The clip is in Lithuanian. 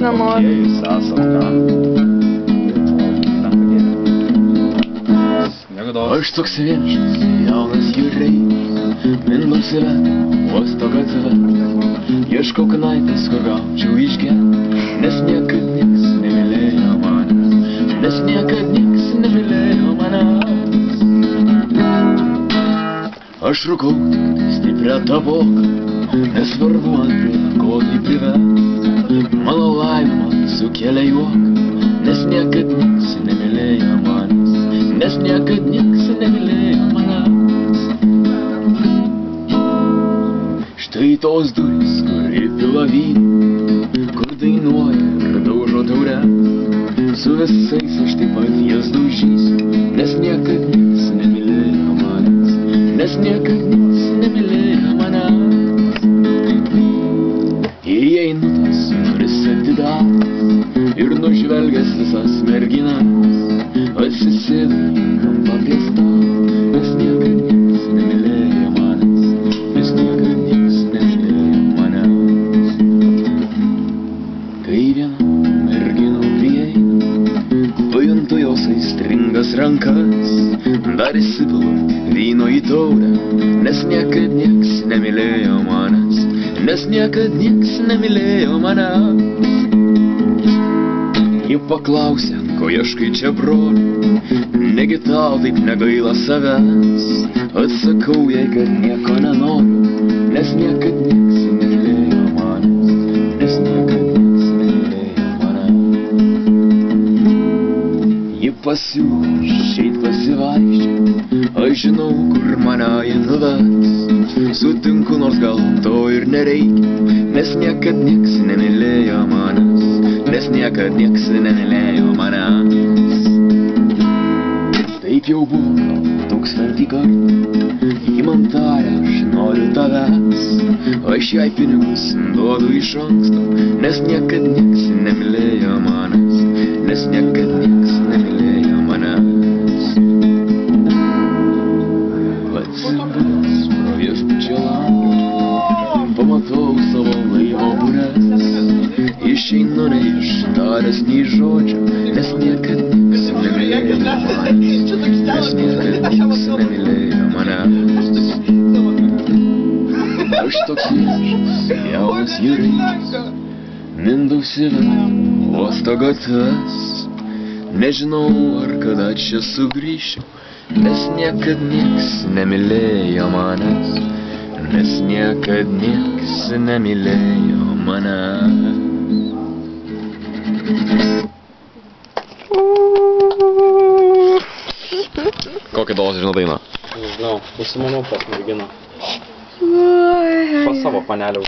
nenoriu. Jūs esat ką? Aš toks vienišas, jaunas jūreivis, mindau save, uosto gatve. Ieškau knaipės, kur gaučiau išgerti, nes niekad nieks nemylėjo manęs, nes niekad nieks nemylėjo manęs. Aš rūkau tik stiprią taboką, nesvarbu man prie ko tai prives. Mano laimė man sukelia juoką, nes niekad nieks nemylėjo manęs, nes niekad nieks nemylėjo manęs. Štai tos durys, kur įpila vyną, kur dainuoja ir daužo taures. Su visais aš taip pat jas daužysiu, nes niekad nieks nemylėjo manęs, nes niekad nieks nemylėjo manęs. Įeinu tas duris atidaręs ir nužvelgęs visas merginas, atsisėdu į kampą prie stalo, nes niekad nieks nemylėjo manęs, nes niekad nieks nemylėjo manęs. Kai viena mergina prieina, pajuntu jos aistringas rankas, dar įsipilu vyno į taurę, nes niekad nieks nemylėjo manęs, nes niekad nieks nemylėjo manęs. Ji paklausė, ko ieškai čia, broli, negi tau taip negaila savęs. Atsakau jai, kad nieko nenoriu, nes niekad nieks nemylėjo manęs, nes niekad nieks nemylėjo manęs. Ji pasiūlo išeit pasivaikščioti, aš žinau, kur mane ji nuves. Sutinku, nors gal to ir nereikia, nes niekad nieks nemylėjo manęs, nes niekad nieks nemylėjo manęs. Taip jau buvo gal 1000 kartų, ji man tarė, aš noriu tavęs. Aš jai pinigus duodu iš anksto, nes niekad nieks nemylėjo manęs, nes niekad nieks nemylėjo manęs. Atsibudęs pro viešbučio langą, pamatau savo laivo bures. Išeinu neištaręs nei žodžio, nes niekad nieks nemylėjo manęs, nes niekad nieks nemylėjo manęs. Aš toks vienišas, jaunas jūreivis, mindau save, uosto gatves. Nežinau, ar kada čia sugrįšiu, nes niekad nieks nemylėjo manęs, nes niekad nieks nemylėjo manęs. Kokią dozę žinau dainą? Nežinau, užsimaniau pas merginą. Pas savo panelę.